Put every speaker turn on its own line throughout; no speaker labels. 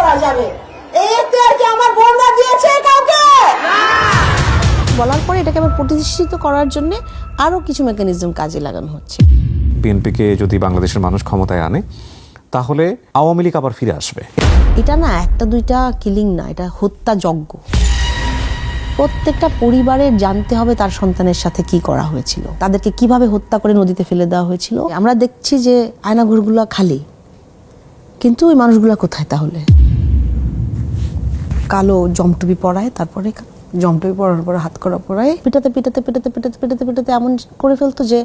করা যাবে। এই এখতিয়ার কি আমার বোনরা দিয়েছে কাউকে?
বলার পরে এটাকে আবার প্রতিষ্ঠিত করার জন্য আরও কিছু মেকানিজম কাজে লাগানো হচ্ছে।
বিএনপিকে যদি বাংলাদেশের মানুষ ক্ষমতায় আনে তাহলে আওয়ামী লীগ আবার ফিরে আসবে।
এটা না একটা দুইটা কিলিং না, এটা হত্যাযজ্ঞ। প্রত্যেকটা পরিবারের জানতে হবে তার সন্তানের সাথে কি করা হয়েছিল, তাদেরকে কিভাবে হত্যা করে নদীতে ফেলে দেওয়া হয়েছিল। আমরা দেখছি যে আয়নাঘরগুলো খালি, কিন্তু ওই মানুষগুলো কোথায় তাহলে? কালো জমটুপি পরায়, তারপরে জমটুপি পরার পরে হাত করা পরায় পিটাতে পিটাতে পিটাতে পিটাতে পিটাতে পিটাতে এমন করে ফেলতো যে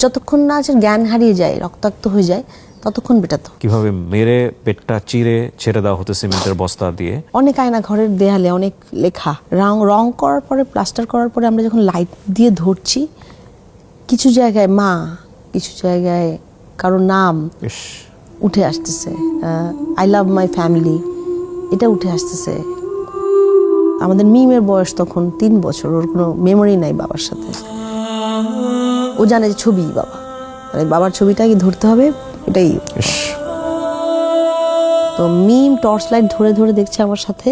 যতক্ষণ না আছে জ্ঞান হারিয়ে যায়, রক্তাক্ত হয়ে যায়, ততক্ষণ পেটাতো।
কিভাবে মেরে পেটটা চিরে ছেড়ে দেওয়া হতো সিমেন্টের বস্তা দিয়ে।
অনেক আয়না ঘরের দেয়ালে অনেক লেখা, রং করার পরে প্লাস্টার করার পরে আমরা যখন লাইট দিয়ে ধরছি, কিছু জায়গায় মা, কিছু জায়গায় কারো নাম উঠে আসতেছে, আই লাভ মাই ফ্যামিলি, এটা উঠে আসতেছে। আমাদের মিমের বয়স তখন 3 বছর, ওর কোনো মেমোরি নাই বাবার সাথে। ও জানে যে ছবি বাবা, মানে বাবার ছবিটাকে ধরতে হবে, এটাই। তো মিম টর্চ লাইট ধরে ধরে দেখছে আমার সাথে,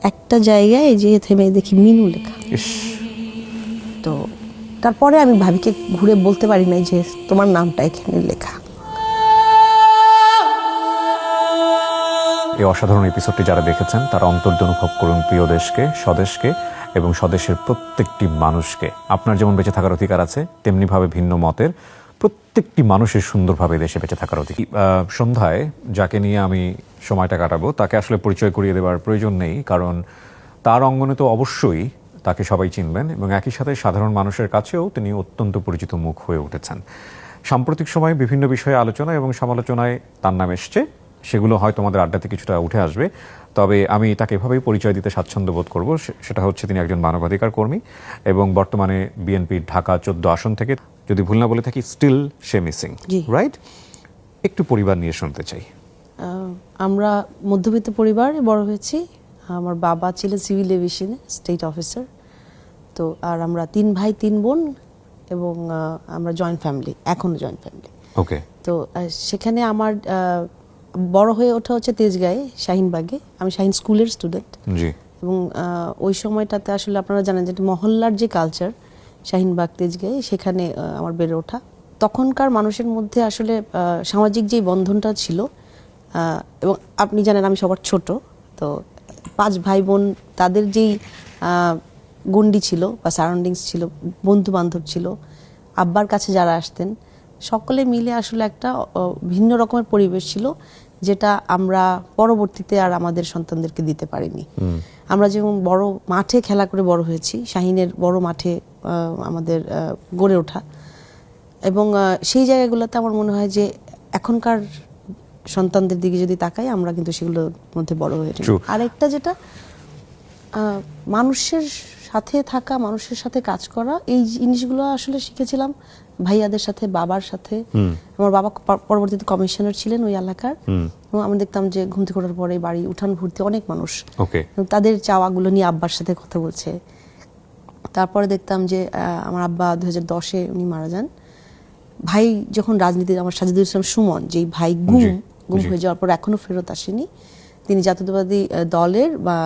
একটা জায়গায় যে থেমে দেখি মিনু লেখা। তো তারপরে আমি ভাবিকে ঘুরে বলতে পারি নাই যে তোমার নামটা এখানে লেখা।
এই অসাধারণ এপিসোডটি যারা দেখেছেন তারা অন্তর্দ অনুভব করুন প্রিয় দেশকে, স্বদেশকে এবং স্বদেশের প্রত্যেকটি মানুষকে। আপনার যেমন বেঁচে থাকার অধিকার আছে, তেমনিভাবে ভিন্ন মতের প্রত্যেকটি মানুষের সুন্দরভাবে দেশে বেঁচে থাকার অধিকার। সন্ধ্যায় যাকে নিয়ে আমি সময়টা কাটাবো তাকে আসলে পরিচয় করিয়ে দেওয়ার প্রয়োজন নেই, কারণ তার অঙ্গনে তো অবশ্যই তাকে সবাই চিনবেন এবং একই সাথে সাধারণ মানুষের কাছেও তিনি অত্যন্ত পরিচিত মুখ হয়ে উঠেছেন। সাম্প্রতিক সময়ে বিভিন্ন বিষয়ে আলোচনা এবং সমালোচনায় তার নাম এসছে, সেগুলো হয়তো আমাদের আড্ডাতে কিছুটা উঠে আসবে। তবে আমি তাকে এভাবেই পরিচয় দিতে স্বাচ্ছন্দ্য বোধ করব। সেটা হচ্ছে তিনি একজন মানবাধিকার কর্মী এবং বর্তমানে বিএনপির ঢাকা 14 আসন থেকে, যদি ভুল না বলে থাকি, স্টিল সে মিসিং, রাইট? একটু পরিবার নিয়ে শুনতে চাই।
আমরা মধ্যবিত্ত পরিবারে বড় হয়েছি। আমার বাবা ছিলেন সিভিল এভিয়েশনে স্টেট অফিসার। তো আর আমরা 3 ভাই 3 বোন এবং আমরা জয়েন্ট ফ্যামিলি, এখনো জয়েন্ট ফ্যামিলি।
ওকে।
তো সেখানে আমার বড় হয়ে ওঠা হচ্ছে তেজগাঁয়ে, শাহিনবাগে। আমি শাহিন স্কুলের স্টুডেন্ট।
জি।
এবং ওই সময়টাতে আসলে আপনারা জানেন যে মহল্লার যে কালচার, শাহিনবাগ তেজগাঁয়ে, সেখানে আমার বেড়ে ওঠা। তখনকার মানুষের মধ্যে আসলে সামাজিক যেই বন্ধনটা ছিল, এবং আপনি জানেন আমি সবার ছোট, তো 5 ভাই বোন, তাদের যেই গণ্ডি ছিল বা সারাউন্ডিংস ছিল, বন্ধু বান্ধব ছিল, আব্বার কাছে যারা আসতেন, সকলে মিলে আসলে একটা ভিন্ন রকমের পরিবেশ ছিল, যেটা আমরা পরবর্তীতে আর আমাদের সন্তানদেরকে দিতে পারিনি। আমরা যেমন বড় মাঠে খেলা করে বড় হয়েছি, শাহিনের বড় মাঠে আমাদের গড়ে ওঠা, এবং সেই জায়গাগুলোতে আমার মনে হয় যে এখনকার সন্তানদের দিকে যদি তাকাই, আমরা কিন্তু সেগুলোর মধ্যে বড় হয়েছি। আরেকটা যেটা, মানুষের সাথে থাকা, মানুষের সাথে কাজ করা, এই জিনিসগুলো আসলে শিখেছিলাম ভাইয়াদের সাথে, বাবার সাথে। আমার বাবা পরবর্তীতে কমিশনার ছিলেন ওই এলাকার, এবং আমি দেখতাম যে ঘুম থেকে ওঠার পরে বাড়ি উঠান ভর্তি অনেক মানুষ, তাদের চাওয়াগুলো নিয়ে আব্বার সাথে কথা বলছে। তারপরে দেখতাম যে আমার আব্বা 2010-এ উনি মারা যান। ভাই যখন রাজনীতি, আমার সাজিদুল ইসলাম সুমন, যেই ভাই গুম হয়ে যাওয়ার পর এখনো ফেরত আসেনি, তিনি জাতীয়তাবাদী দলের বা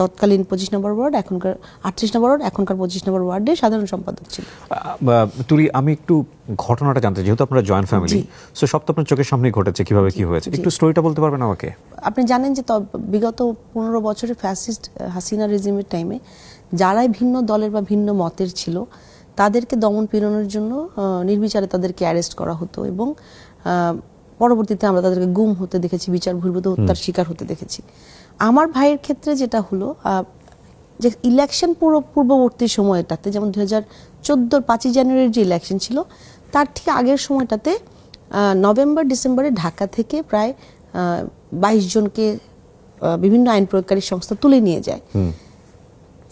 তৎকালীন 25 নম্বর ওয়ার্ড, এখনকার 38 নম্বর ওয়ার্ড, এখনকার 25 নম্বর ওয়ার্ডের সাধারণ সম্পাদক ছিল।
তুলি, আমি একটু ঘটনাটা জানতে, যেহেতু আপনারা জয়েন্ট ফ্যামিলি, সো সব তো আপনার চোখের সামনেই ঘটেছে, কিভাবে কি হয়েছে একটু স্টোরিটা বলতে পারবেন আমাকে?
আপনি জানেন যে বিগত 15 বছরের ফ্যাসিস্ট হাসিনা রেজিমের টাইমে যারাই ভিন্ন দলের বা ভিন্ন মতের ছিল, তাদেরকে দমন পীড়নের জন্য নির্বিচারে তাদেরকে অ্যারেস্ট করা হতো, এবং পরবর্তীতে আমরা তাদেরকে গুম হতে দেখেছি, বিচার বহির্ভূত হত্যার শিকার হতে দেখেছি। আমার ভাইয়ের ক্ষেত্রে যেটা হলো, যে ইলেকশন পূর্ববর্তী সময়টাতে, যেমন 2014 5ই জানুয়ারির যে ইলেকশন ছিল, তার ঠিক আগের সময়টাতে নভেম্বর ডিসেম্বরে ঢাকা থেকে প্রায় 22 জনকে বিভিন্ন আইন প্রয়োগকারী সংস্থা তুলে নিয়ে যায়।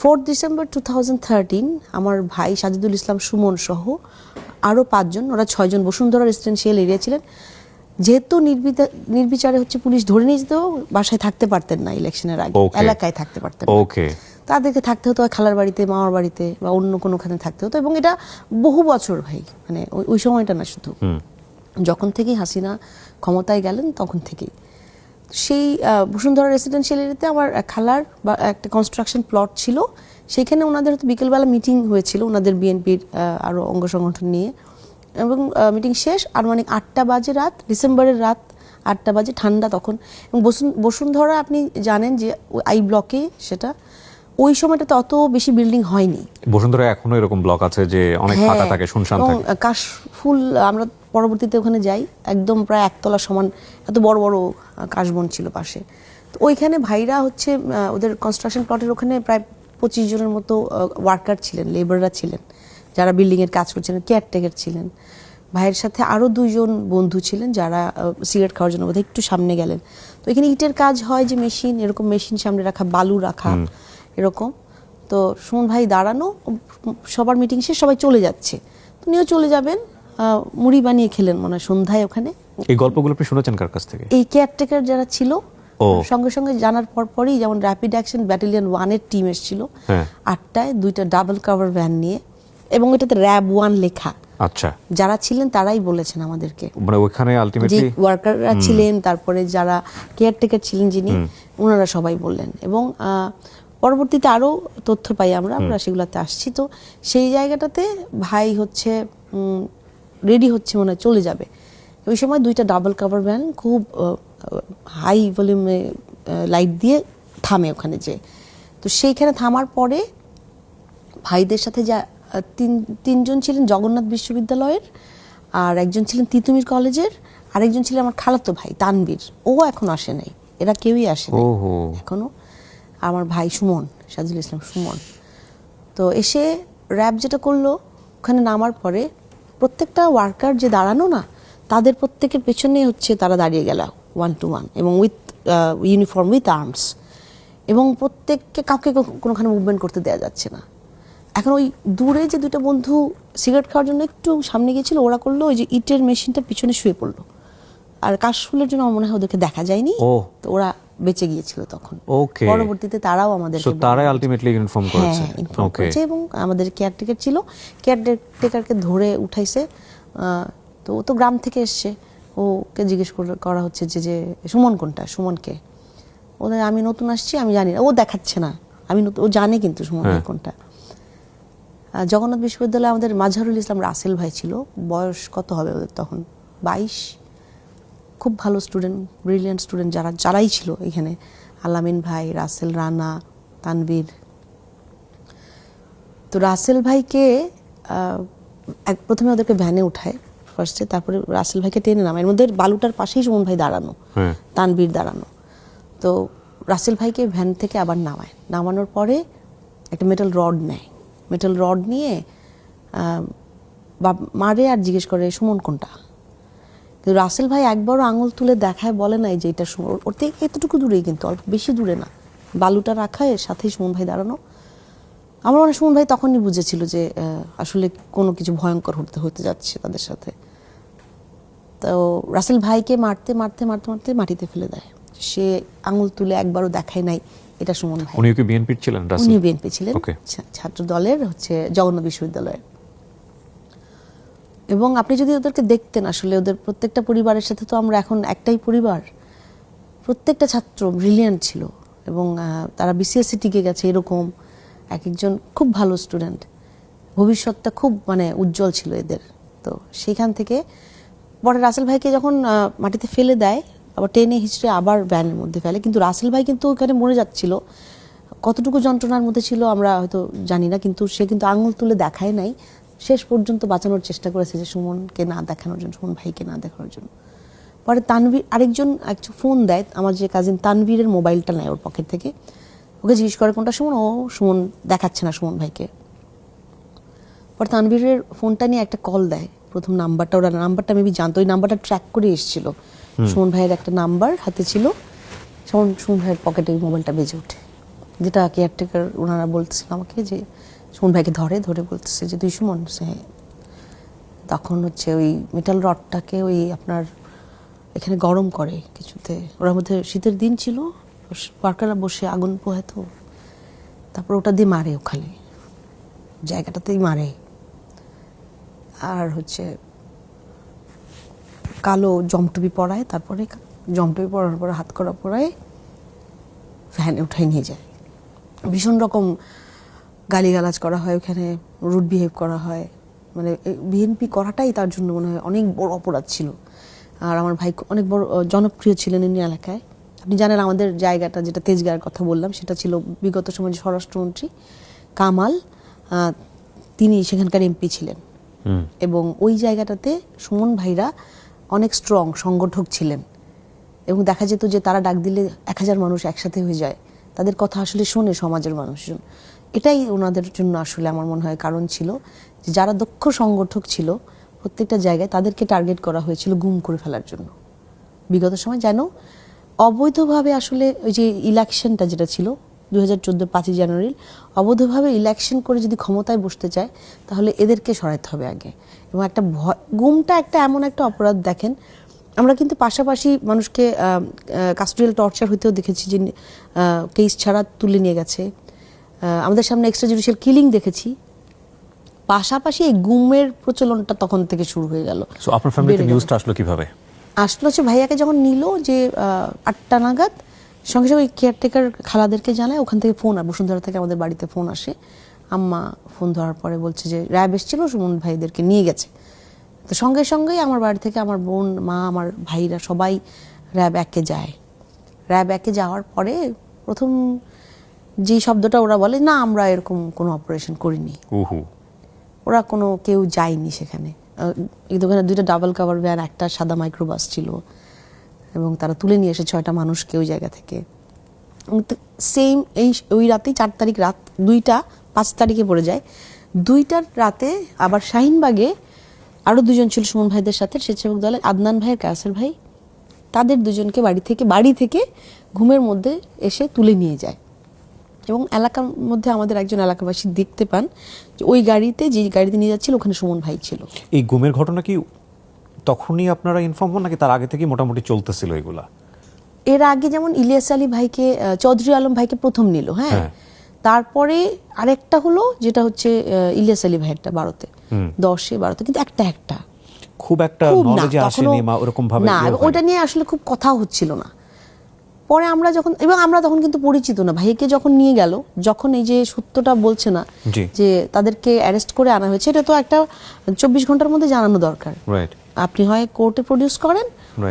4 ডিসেম্বর 2013 আমার ভাই সাজিদুল ইসলাম সুমন সহ আরও 5 জন, ওরা 6 জন বসুন্ধরা রেসিডেন্সিয়াল এরিয়া ছিলেন। যেহেতু নির্বিচারে হচ্ছে পুলিশ ধরে নিয়ে যেত, বাসায় থাকতে পারতেন না ইলেকশনের আগে, এলাকায় থাকতে পারতেন না, তাদেরকে থাকতে হতো খালার বাড়িতে, মামার বাড়িতে বা অন্য কোনোখানে থাকতে হতো। এবং এটা বহু বছর ভাই, মানে ওই সময়টা না, শুধু যখন থেকেই হাসিনা ক্ষমতায় গেলেন তখন থেকেই। সেই বসুন্ধরা রেসিডেন্সিয়াল এরিয়াতে আমার খালার বা একটা কনস্ট্রাকশন প্লট ছিল, সেখানে ওনাদের হয়তো বিকেলবেলা মিটিং হয়েছিল ওনাদের বিএনপির আরও অঙ্গ সংগঠন নিয়ে, এবং মিটিং শেষ আনুমানিক 8টা বাজে, ডিসেম্বরের রাত 8টা বাজে, ঠান্ডা তখন। এবং বসুন্ধরা আপনি জানেন যে আই ব্লকে সেটা, ওই সময়টাতে অত বেশি বিল্ডিং হয়নি।
বসুন্ধরা এখনো এরকম ব্লক আছে যে অনেক ফাঁকা থাকে, শুনশান থাকে।
কাশফুল, আমরা পরবর্তীতে ওখানে যাই, একদম প্রায় একতলা সমান এত বড় বড় কাশবন ছিল পাশে। তো ওইখানে ভাইরা হচ্ছে ওদের কনস্ট্রাকশন প্লটের ওখানে প্রায় 25 জনের মতো ওয়ার্কার ছিলেন, লেবাররা ছিলেন যারা বিল্ডিংয়ের কাজ করছিলেন, কেয়ারটেকার ছিলেন। ভাইয়ের সাথে আরও 2 জন বন্ধু ছিলেন যারা সিগারেট খাওয়ার জন্য বোধহয় একটু সামনে গেলেন। তো এখানে ইটের কাজ হয়, যে মেশিন, এরকম মেশিন সামনে রাখা, বালু রাখা এরকম। তো সুমন ভাই দাঁড়ানো, সবার মিটিং শেষ, সবাই চলে যাচ্ছে, তো উনিও চলে যাবেন। মুড়ি বানিয়ে খেলেন মনে হয় সন্ধ্যায় ওখানে।
এই গল্পগুলো আপনি শুনেছেন কার কাছ থেকে?
এই কেয়ারটেকার যারা ছিল সঙ্গে সঙ্গে জানার পরই, যেমন র্যাপিড অ্যাকশন ব্যাটালিয়ন 1-এর টিম এসেছিল 8টায়, 2টা ডাবল কভার ভ্যান নিয়ে, এবং এটাতে র্যাব 1 লেখা।
আচ্ছা,
যারা ছিলেন তারাই বলেছেন আমাদেরকে,
মানে ওখানে আলটিমেটলি
যে ওয়ার্কাররা ছিলেন, তারপরে যারা কেয়ারটেকার ছিলেন যিনি, ওনারা সবাই বললেন। এবং পরবর্তীতে আরও তথ্য পাই আমরা সেগুলোতে আসছি। তো সেই জায়গাটাতে ভাই হচ্ছে রেডি হচ্ছে, মনে হয় চলে যাবে। ওই সময় 2টা ডাবল কভার ভ্যান খুব হাই ভলিউমে লাইট দিয়ে থামে ওখানে যে। তো সেইখানে থামার পরে ভাইদের সাথে যা তিনজন ছিলেন জগন্নাথ বিশ্ববিদ্যালয়ের, আর একজন ছিলেন তিতুমির কলেজের, আর একজন ছিলেন আমার খালাতো ভাই তানবীর, ও এখনো আসে নাই, এরা কেউই আসে নাই এখনো। আমার ভাই সুমন, সাজিল ইসলাম সুমন। তো এসে র্যাব যেটা করলো, ওখানে নামার পরে প্রত্যেকটা ওয়ার্কার যে দাঁড়ানো না, তাদের প্রত্যেকের পেছনে হচ্ছে তারা দাঁড়িয়ে গেল 1 to 1, এবং উইথ ইউনিফর্ম, উইথ আর্মস, এবং প্রত্যেককে কাউকে কোনোখানে মুভমেন্ট করতে দেওয়া যাচ্ছে না। এখন ওই দূরে যে 2টা বন্ধু সিগারেট খাওয়ার জন্য একটু সামনে গিয়েছিল, ওরা করলো ওই যে ইটের মেশিনটা পিছনে শুয়ে পড়লো, আর কাশফুলের জন্য আমার মনে হয় ওদেরকে দেখা যায়নি, তো ওরা বেঁচে গিয়েছিল তখন। পরবর্তীতে তারাও আমাদেরকে,
তারাই আলটিমেটলি ইনফর্ম করেছে,
এবং আমাদের কেয়ারটেকার ছিল, কেয়ারটেকারকে ধরে উঠাইছে। তো ও তো গ্রাম থেকে এসছে, ওকে জিজ্ঞেস করা হচ্ছে যে সুমন কোনটা, সুমনকে। ওদের আমি নতুন আসছি, আমি জানি না, ও দেখাচ্ছে না, ও জানে কিন্তু সুমন কোনটা। জগন্নাথ বিশ্ববিদ্যালয়ে আমাদের মাজহারুল ইসলাম রাসেল ভাই ছিল, বয়স কত হবে ওদের তখন, 22, খুব ভালো স্টুডেন্ট, ব্রিলিয়ান্ট স্টুডেন্ট যারাই ছিল এখানে, আলামিন ভাই, রাসেল, রানা, তানভীর। তো রাসেল ভাইকে প্রথমে ওদেরকে ভ্যানে উঠায় ফার্স্টে, তারপরে রাসেল ভাইকে টেনে নামায়, এর মধ্যে বালুটার পাশেই সুমন ভাই দাঁড়ানো, তানভীর দাঁড়ানো। তো রাসেল ভাইকে ভ্যান থেকে আবার নামানোর পরে একটা মেটাল রড নেয়, মেটাল রড নিয়ে মারে আর জিজ্ঞেস করে সুমন কোনটা। কিন্তু রাসেল ভাই একবারও আঙুল তুলে দেখায় বলে নাই যে এটা সুমন, ওর থেকে এতটুকু দূরেই, কিন্তু অল্প বেশি দূরে না, বালুটা রাখা, এর সাথেই সুমন ভাই দাঁড়ানো। আমার মনে হয় সুমন ভাই তখনই বুঝেছিল যে আসলে কোনো কিছু ভয়ঙ্কর হতে যাচ্ছে তাদের সাথে। তো রাসেল ভাইকে মারতে মারতে মারতে মারতে মাটিতে ফেলে দেয়, সে আঙুল তুলে একবারও দেখায় নাই এটা সুমন ভাই।
উনি কি বিএনপি ছিলেন?
উনি বিএনপি ছিলেন, ছাত্র দলের হচ্ছে জগন্নাথ বিশ্ববিদ্যালয়ের। এবং আপনি যদি ওদেরকে দেখতেন, আসলে ওদের প্রত্যেকটা পরিবারের সাথে তো আমরা এখন একটাই পরিবার, প্রত্যেকটা ছাত্র ব্রিলিয়ান্ট ছিল, এবং তারা বিসিএসসি টিকে গেছে এরকম, একজন খুব ভালো স্টুডেন্ট, ভবিষ্যৎটা খুব মানে উজ্জ্বল ছিল এদের। তো সেইখান থেকে পরে রাসেল ভাইকে যখন মাটিতে ফেলে দেয়, আবার টেনে হিচড়ে আবার ভ্যানের মধ্যে ফেলে, কিন্তু রাসেল ভাই কিন্তু ওখানে মরে যাচ্ছিল, কতটুকু যন্ত্রণার মধ্যে ছিল আমরা হয়তো জানি না, কিন্তু সে কিন্তু আঙুল তুলে দেখায় নাই, শেষ পর্যন্ত বাঁচানোর চেষ্টা করেছে যে সুমনকে না দেখানোর জন্য, সুমন ভাইকে না দেখানোর জন্য। পরে তানভীর আরেকজন ফোন দেয়, আমার যে কাজিন তানভীরের মোবাইলটা নেয় ওর পকেট থেকে, ওকে জিজ্ঞেস করে কোনটা সুমন, ও সুমন দেখাচ্ছে না সুমন ভাইকে। পরে তানভীরের ফোনটা নিয়ে একটা কল দেয়, প্রথম নাম্বারটা, ওরা নাম্বারটা মেবি জানতো, ওই নাম্বারটা ট্র্যাক করে এসেছিল, সুমন ভাইয়ের একটা নাম্বার হাতে ছিল, সুমন ভাইয়ের পকেটে মোবাইলটা বেজে ওঠে, যেটা কেয়ারটেকার ওনারা বলতেছিল আমাকে যে সুমন ভাইকে ধরে বলতেছে যে তুই সুমন। তখন হচ্ছে ওই মেটাল রডটাকে ওই আপনার এখানে গরম করে কিছুতে, ওর মধ্যে শীতের দিন ছিল, ওয়ার্কাররা বসে আগুন পোহাতো, তারপর ওটা দিয়ে মারে, ওখানে জায়গাটাতেই মারে। আর হচ্ছে কালো জমটুপি পরায়, তারপরে জমটই পড়ার পরে হাত করা পড়ায় ভ্যানে উঠাই নিয়ে যায়। ভীষণ রকম গালিগালাজ করা হয়, ওখানে রুড বিহেভ করা হয়। মানে বিএনপি করাটাই তার জন্য মনে হয় অনেক বড় অপরাধ ছিল। আর আমার ভাই অনেক বড় জনপ্রিয় ছিলেন এই এলাকায়। আপনি জানেন আমাদের জায়গাটা যেটা তেজগাঁয়ের কথা বললাম, সেটা ছিল বিগত সময়ে স্বরাষ্ট্রমন্ত্রী কামাল, তিনি সেখানকার এমপি ছিলেন। এবং ওই জায়গাটাতে সুমন ভাইরা অনেক স্ট্রং সংগঠক ছিলেন এবং দেখা যেত যে তারা ডাক দিলে 1000 মানুষ একসাথে হয়ে যায়, তাদের কথা আসলে শোনে সমাজের মানুষজন। এটাই ওনাদের জন্য আসলে আমার মনে হয় কারণ ছিল যে যারা দক্ষ সংগঠক ছিল প্রত্যেকটা জায়গায় তাদেরকে টার্গেট করা হয়েছিল গুম করে ফেলার জন্য। বিগত সময় যেন অবৈধভাবে আসলে ওই যে ইলেকশনটা যেটা ছিল 2014 5ই জানুয়ারি, অবৈধভাবে ইলেকশন করে যদি ক্ষমতায় বসতে চায় তাহলে এদেরকে সরাইতে হবে আগে। এবং একটা গুমটা একটা এমন একটা অপরাধ, দেখেন আমরা কিন্তু পাশাপাশি মানুষকে কাস্টোডিয়াল টর্চার হইতেও দেখেছি, যে কেস ছাড়া তুলে নিয়ে গেছে। আমাদের সামনে এক্সট্রা জুডিশিয়াল কিলিং দেখেছি। পাশাপাশি এই গুমের প্রচলনটা তখন থেকে শুরু হয়ে গেল।
সো আপনার ফ্যামিলিতে নিউজটা আসলো কিভাবে?
আসলো হচ্ছে ভাইয়াকে যখন নিল যে 8টা নাগাদ, সঙ্গে সঙ্গে কেয়ারটেকার খালাদেরকে জানায়, ওখান থেকে ফোন, আর বসুন্ধরা থেকে আমাদের বাড়িতে ফোন আসে। আম্মা ফোন ধরার পরে বলছে যে র্যাব এসেছিল, সুমন ভাইদেরকে নিয়ে গেছে। তো সঙ্গে সঙ্গেই আমার বাড়ি থেকে আমার বোন, মা, আমার ভাইরা সবাই র্যাব 1-এ যায়। র্যাব 1-এ যাওয়ার পরে প্রথম যে শব্দটা ওরা বলে, না আমরা এরকম কোনো অপারেশন করিনি। ওরা কোনো কেউ যায়নি সেখানে। ওখানে 2টা ডাবল কাভার ভ্যান, একটা সাদা মাইক্রোবাস ছিল এবং তারা তুলে নিয়ে এসে 6টা মানুষকে ওই জায়গা থেকে। সেম ওই রাতেই 4 তারিখ রাত 2টা 5 তারিখে পড়ে যায়। 2টার রাতে আবার শাহিনবাগে আরও 2জন ছিল সুমন ভাইদের সাথে, স্বেচ্ছাসেবক দলের আদনান ভাই, কায়াসের ভাই, তাদের 2জনকে বাড়ি থেকে ঘুমের মধ্যে এসে তুলে নিয়ে যায়। এবং এলাকার মধ্যে আমাদের একজন এলাকাবাসী দেখতে পান যে ওই গাড়িতে, যে গাড়িতে নিয়ে যাচ্ছিল ওখানে সুমন ভাই ছিল।
এই গুমের ঘটনা কি তখনই আপনারা ইনফর্ম হন নাকি তার আগে থেকে মোটামুটি চলতেছিল এগুলা?
এর আগে যেমন ইলিয়াস আলী ভাইকে, চৌধুরী আলম ভাইকে প্রথম নিল, হ্যাঁ, তারপরে আরেকটা হলো যেটা হচ্ছে ইলিয়াস আলী ভাইয়েরটা 12-তে, 10-এ 12-তে, কিন্তু একটা
খুব একটা নলেজে আসেনি বা ওরকম ভাবে
না, ওটা নিয়ে আসলে খুব কথাও হচ্ছিল না। পরে আমরা যখন, এবং আমরা তখন কিন্তু পরিচিত না, ভাইকে যখন নিয়ে গেল, যখন এই যে সত্যটা বলছে না যে তাদেরকে অ্যারেস্ট করে আনা হয়েছে, এটা তো একটা 24 ঘন্টার মধ্যে জানানো দরকার। আপনি হয় কোর্টে প্রডিউস করেন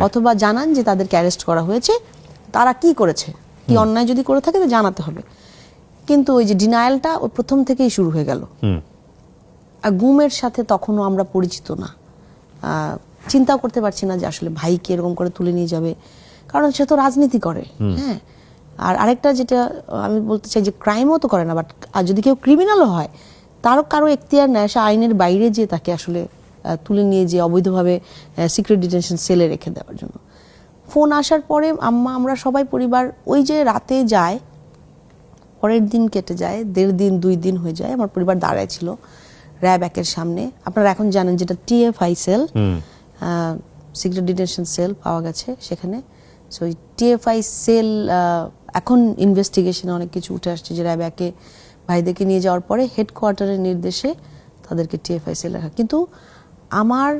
অথবা জানান যে তাদেরকে অ্যারেস্ট করা হয়েছে, তারা কি করেছে, কি অন্যায় যদি করে থাকে তো জানাতে হবে। কিন্তু ওই যে ডিনায়ালটা ওই প্রথম থেকেই শুরু হয়ে গেল। আর গুমের সাথে তখনও আমরা পরিচিত না, চিন্তাও করতে পারছি না যে আসলে ভাইকে এরকম করে তুলে নিয়ে যাবে, কারণ সে তো রাজনীতি করে। হ্যাঁ, আর আরেকটা যেটা আমি বলতে চাই যে ক্রাইমও তো করে না, বাট আর যদি কেউ ক্রিমিনালও হয় তারও কারো এখতিয়ার নেয়, সে আইনের বাইরে যে তাকে আসলে তুলে নিয়ে যে অবৈধভাবে সিক্রেট ডিটেনশন সেলে রেখে দেওয়ার জন্য। ফোন আসার পরে আমরা সবাই পরিবার ওই যে রাতে যায়, পরের দিন কেটে যায়, 1.5 দিন 2 দিন হয়ে যায়, আমার পরিবার দাঁড়ায় ছিল র্যাব 1-এর সামনে। আপনারা এখন জানেন যেটা TFI cell, secret detention cell পাওয়া গেছে সেখানে। সো ওই TFI সেল এখন ইনভেস্টিগেশনে অনেক কিছু উঠে আসছে যে র্যাব 1-এ ভাইদেরকে নিয়ে যাওয়ার পরে হেডকোয়ার্টারের নির্দেশে তাদেরকে TFI সেল রাখা। কিন্তু আমার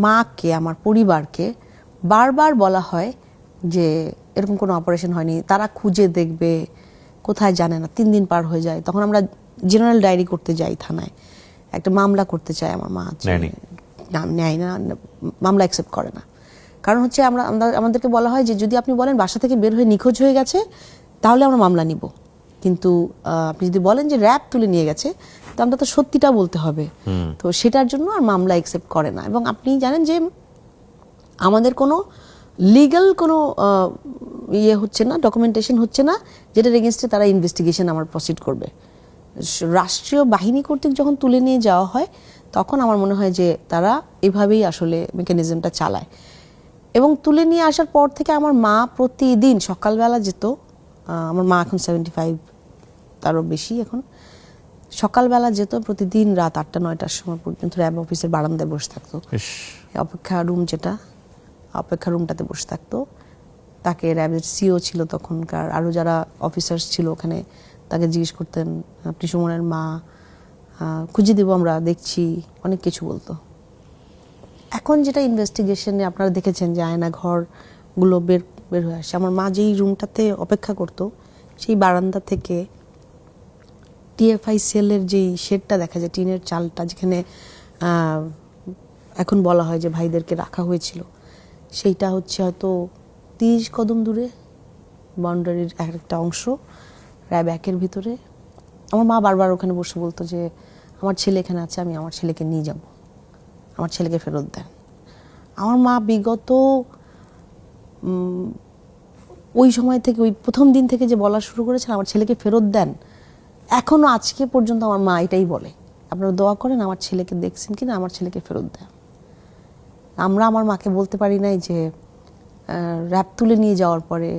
মাকে, আমার পরিবারকে বারবার বলা হয় যে এরকম কোনো অপারেশন হয়নি, তারা খুঁজে দেখবে, কোথায় জানে না। 3 দিন পার হয়ে যায়, তখন আমরা জেনারেল ডায়েরি করতে যাই থানায়, একটা মামলা করতে চাই, আমার মা নেয় না, মামলা অ্যাকসেপ্ট করে না। কারণ হচ্ছে আমাদেরকে বলা হয় যে যদি আপনি বলেন বাসা থেকে বের হয়ে নিখোঁজ হয়ে গেছে তাহলে আমরা মামলা নিব, কিন্তু আপনি যদি বলেন যে র্যাব তুলে নিয়ে গেছে তো আমরা তো সত্যিটা বলতে হবে, তো সেটার জন্য আর মামলা অ্যাকসেপ্ট করে না। এবং আপনি জানেন যে আমাদের কোনো লিগ্যাল কোনো ইয়ে হচ্ছে না, ডকুমেন্টেশন হচ্ছে না যেটার এগেনস্টে তারা ইনভেস্টিগেশন আমার প্রসিড করবে। রাষ্ট্রীয় বাহিনী কর্তৃক যখন তুলে নিয়ে যাওয়া হয় তখন আমার মনে হয় যে তারা এভাবেই আসলে মেকানিজমটা চালায়। এবং তুলে নিয়ে আসার পর থেকে আমার মা প্রতিদিন সকালবেলা যেত, আমার মা এখন 75, তারও বেশি এখন, সকালবেলা যেত প্রতিদিন রাত 8টা-9টার সময় পর্যন্ত র্যাব অফিসের বারান্দায় বসে থাকতো, অপেক্ষা রুম যেটা, অপেক্ষা রুমটাতে বসে থাকতো। তাকে র্যাবের CO ছিল তখনকার, আরও যারা অফিসার্স ছিল ওখানে, তাকে জিজ্ঞেস করতেন আপনি সুমনের মা, খুঁজে দেবো আমরা, দেখছি, অনেক কিছু বলতো। এখন যেটা ইনভেস্টিগেশনে আপনারা দেখেছেন যে আয়না ঘর গুলো বের বের হয়ে আসে। আমার মা যেই রুমটাতে অপেক্ষা করতো সেই বারান্দা থেকে টিএফআই সেলের যেই শেডটা দেখা যায়, টিনের চালটা, যেখানে এখন বলা হয় যে ভাইদেরকে রাখা হয়েছিল, সেইটা হচ্ছে হয়তো 30 কদম দূরে, বাউন্ডারির একটা অংশ, র্যাব 1-এর ভিতরে। আমার মা বারবার ওখানে বসে বলতো যে আমার ছেলে এখানে আছে, আমি আমার ছেলেকে নিয়ে যাব, আমার ছেলেকে ফেরত দেন। আমার মা বিগত ওই সময় থেকে, ওই প্রথম দিন থেকে যে বলা শুরু করেছেন আমার ছেলেকে ফেরত দেন, এখনো আজকে পর্যন্ত আমার মা এটাই বলে, আপনারা দোয়া করেন আমার ছেলেকে দেখছেন কিনা, আমার ছেলেকে ফেরত দেন। আমরা আমার মাকে বলতে পারি নাই যে র্যাব তুলে নিয়ে যাওয়ার পরে,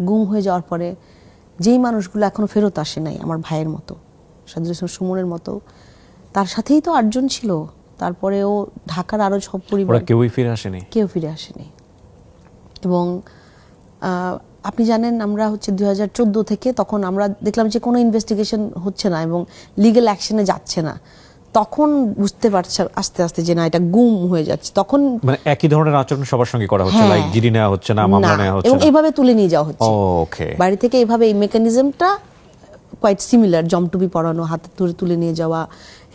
গুম হয়ে যাওয়ার পরে যেই মানুষগুলো এখনো ফেরত আসে নাই, আমার ভাইয়ের মতো, সাদুল ইসলাম সুমনের মতো, তার সাথেই তো 8 জন ছিল। তারপরেও ঢাকার আরো সব পরিবার,
কেউই ফিরে আসেনি,
কেউ ফিরে আসেনি। এবং আপনি জানেন আমরা হচ্ছে 2014 থেকে, তখন আমরা দেখলাম যে কোনো ইনভেস্টিগেশন হচ্ছে না এবং লিগ্যাল অ্যাকশনে যাচ্ছে না, তখন বুঝতে পারছে আস্তে আস্তে যে না, এটা গুম হয়ে যাচ্ছে। তখন
মানে একই ধরনের আচরণ সবার সঙ্গে করা হচ্ছে,
হ্যাঁ,
লাইক জিডি নেওয়া হচ্ছে না, মামলা নেওয়া হচ্ছে
এবং
না,
এইভাবে তুলে নিয়ে যাওয়া হচ্ছে
ওকে।
বাড়ি থেকে। এইভাবে এই মেকানিজমটা কোয়াইট সিমিলার, জমটুপি পরানো, হাতে ধরে তুলে নিয়ে যাওয়া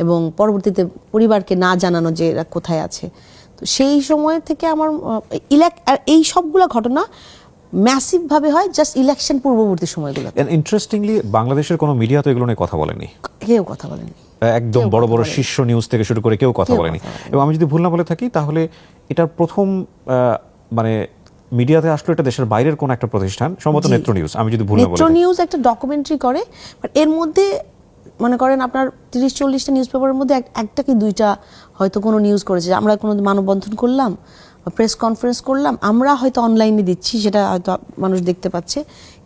এবং পরবর্তীতে পরিবারকে না জানানো যে এরা কোথায় আছে। তো সেই সময় থেকে আমার এই সবগুলো ঘটনা ম্যাসিভ ভাবে হয় জাস্ট ইলেকশন পূর্ববর্তী সময়গুলো।
ইন্টারেস্টিংলি বাংলাদেশের কোনো মিডিয়া তো এগুলো নিয়ে কথা বলেনি,
কেউ কথা বলেনি,
একদম বড় বড় শীর্ষ নিউজ থেকে শুরু করে কেউ কথা বলেনি। এবং আমি যদি ভুল না বলে থাকি তাহলে এটার প্রথম মানে মিডিয়াতে আসলো এটা দেশের বাইরের কোন একটা প্রতিষ্ঠান, সম্ভবত নেত্র নিউজ, আমি যদি ভুল না বলে
নেত্র
থাকি।
নিউজ একটা ডকুমেন্টারি করে, বাট এর মধ্যে মনে করেন আপনার 30-40টা নিউজ পেপারের মধ্যে একটা কি দুইটা হয়তো কোনো নিউজ করেছে। আমরা কোনো মানববন্ধন করলাম, প্রেস কনফারেন্স করলাম, আমরা হয়তো অনলাইনে দিচ্ছি, সেটা হয়তো মানুষ দেখতে পাচ্ছে,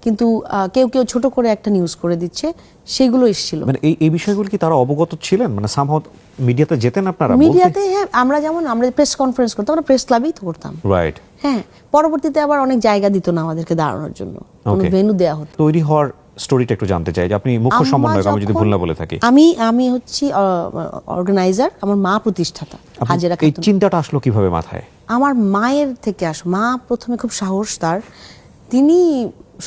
কিন্তু কেউ কেউ ছোট করে একটা নিউজ করে দিচ্ছে, সেগুলো এসেছিল।
মানে এই বিষয়গুলো কি তারা অবগত ছিলেন? মানে সামহাউ মিডিয়াতে যেতেন আপনারা
মিডিয়াতে? হ্যাঁ, আমরা যেমন আমরা প্রেস কনফারেন্স করতাম, আমরা প্রেস ক্লাবেই তো করতাম,
রাইট।
হ্যাঁ। পরবর্তীতে আবার অনেক জায়গা দিত না আমাদেরকে দাঁড়ানোর জন্য, কোনো ভেন্যু দেয়া হতো।
তৈরি হওয়ার স্টোরিটা একটু জানতে চাই, যে আপনি মুখ্য সমন্বয়ক, আমি যদি ভুল না বলে থাকি।
আমি হচ্ছি অর্গানাইজার, আমার মা প্রতিষ্ঠাতা হাজেরা
এই
খাতুন।
চিন্তাটা আসলো কিভাবে মাথায়?
আমার মায়ের থেকে মা প্রথমে খুব সাহস তার, তিনি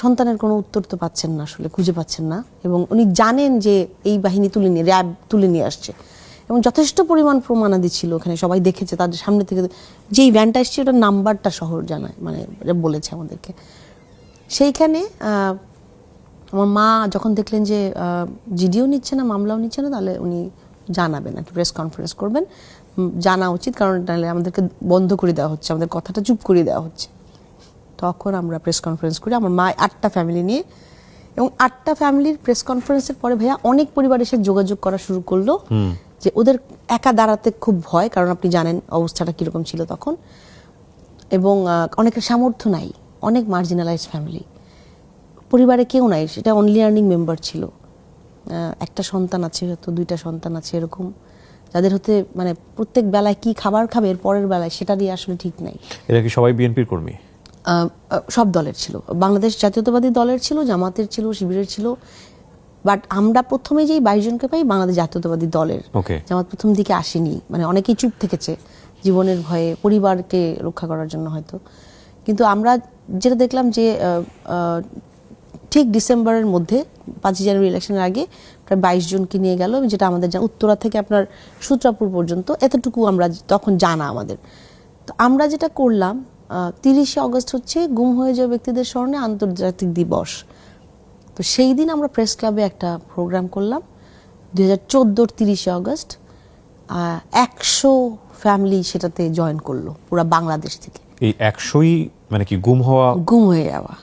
সন্তানের কোনো উত্তর তো পাচ্ছেন না, আসলে খুঁজে পাচ্ছেন না, এবং উনি জানেন যে এই বাহিনী তুলে নিয়ে, র্যাব তুলে নিয়ে আসছে, এবং যথেষ্ট পরিমাণ প্রমাণাদি ছিল ওখানে, সবাই দেখেছে, তাদের সামনে থেকে যেই ভ্যানটা এসছে ওটার নাম্বারটা শহর জানায়, মানে বলেছে আমাদেরকে। সেইখানে আমার মা যখন দেখলেন যে জিডিও নিচ্ছে না, মামলাও নিচ্ছে না, তাহলে উনি জানাবেন, একটা প্রেস কনফারেন্স করবেন, জানা উচিত, কারণ তাহলে আমাদেরকে বন্ধ করে দেওয়া হচ্ছে, আমাদের কথাটা চুপ করে দেওয়া হচ্ছে। তখন আমরা প্রেস কনফারেন্স করি, আমার মা 8টা ফ্যামিলি নিয়ে, এবং 8টা ফ্যামিলির প্রেস কনফারেন্সের পরে ভাইয়া অনেক পরিবার এসে যোগাযোগ করা শুরু করলো যে ওদের একা দাঁড়াতে খুব ভয়, কারণ আপনি জানেন অবস্থাটা কিরকম ছিল তখন, এবং অনেকের সামর্থ্য নাই, অনেক মার্জিনালাইজ ফ্যামিলি, পরিবারে কেউ নাই, সেটা অনলি আর্নিং মেম্বার ছিল, একটা সন্তান আছে, হয়তো 2টা সন্তান আছে, এরকম যাদের হতে মানে প্রত্যেক বেলায় কি খাবার খাবে এর পরের বেলায় সেটা দিয়ে আসলে ঠিক নাই।
এরা কি সবাই বিএনপির কর্মী?
সব দলের ছিল, বাংলাদেশ জাতীয়তাবাদী দলের ছিল, জামাতের ছিল, শিবিরের ছিল, বাট আমরা প্রথমে যেই 22 জনকে পাই বাংলাদেশ জাতীয়তাবাদী দলের। জামাত প্রথম দিকে আসেনি, মানে অনেকেই চুপ থেকেছে জীবনের ভয়ে, পরিবারকে রক্ষা করার জন্য হয়তো। কিন্তু আমরা যেটা দেখলাম যে ঠিক ডিসেম্বরের মধ্যে 5 জানুয়ারি ইলেকশনের আগে প্রায় 22 জনকে নিয়ে গেল, যেটা আমাদের উত্তরা থেকে আপনার সূত্রাপুর পর্যন্ত, এতটুকু আমরা তখন জানা আমাদের। তো আমরা যেটা করলাম, 30শে আগস্ট হচ্ছে গুম হয়ে যাওয়া ব্যক্তিদের স্মরণে আন্তর্জাতিক দিবস, তো সেই দিন আমরা প্রেস ক্লাবে একটা প্রোগ্রাম করলাম 2014 30শে আগস্ট। 100 ফ্যামিলি সেটাতে জয়েন করলো পুরো বাংলাদেশ থেকে।
এই 100ই মানে কি গুম হয়ে
যাওয়া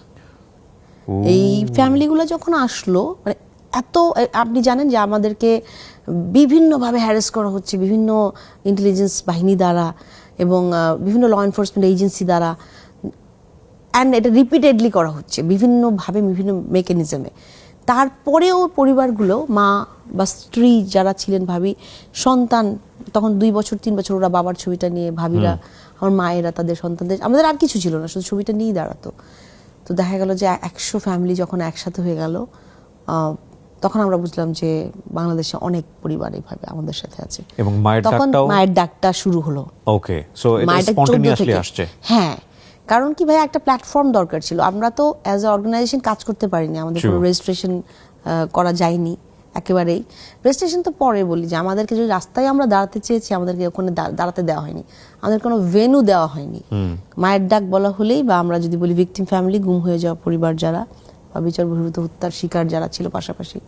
এই ফ্যামিলিগুলো যখন আসলো, মানে এত, আপনি জানেন যে আমাদেরকে বিভিন্নভাবে হ্যারাস করা হচ্ছে, বিভিন্ন ইন্টেলিজেন্স বাহিনী দ্বারা এবং বিভিন্ন ল এনফোর্সমেন্ট এজেন্সি দ্বারা, অ্যান্ড এটা রিপিটেডলি করা হচ্ছে বিভিন্নভাবে, বিভিন্ন মেকানিজমে। তারপরেও পরিবারগুলো, মা বা স্ত্রী যারা ছিলেন, ভাবি, সন্তান, তখন 2 বছর 3 বছর, ওরা বাবার ছবিটা নিয়ে, ভাবিরা, আমার মায়েরা তাদের সন্তানদের, আমাদের আর কিছু ছিল না, শুধু ছবিটা নিয়েই দাঁড়াতো। তো দেখা গেল যে 100 ফ্যামিলি যখন একসাথে হয়ে গেল, তখন আমরা বুঝলাম যে বাংলাদেশে অনেক পরিবার এইভাবে আমাদের সাথে আছে, এবং তখন মায়ের ডাকটা শুরু হলো।
ওকে, সো এটা স্পন্টেনিয়াসলি আসছে।
হ্যাঁ, কারণ কি ভাই, একটা প্ল্যাটফর্ম দরকার ছিল। আমরা তো অ্যাজ এ অর্গানাইজেশন কাজ করতে পারিনি, আমাদের কোনো
Sure.
রেজিস্ট্রেশন করা যায়নি একেবারেই। রেজিস্ট্রেশন তো পরে বলি, যে আমাদেরকে যদি রাস্তায় আমরা দাঁড়াতে চেয়েছি, আমাদেরকে ওখানে দাঁড়াতে দেওয়া হয়নি, আমাদের কোনো ভেন্যু দেওয়া হয়নি। মায়ের ডাক বলা হলেই, বা আমরা যদি বলি ভিকটিম ফ্যামিলি, গুম হয়ে যাওয়া পরিবার যারা, বা বিচার বহির্ভূত হত্যার শিকার যারা ছিল পাশাপাশি,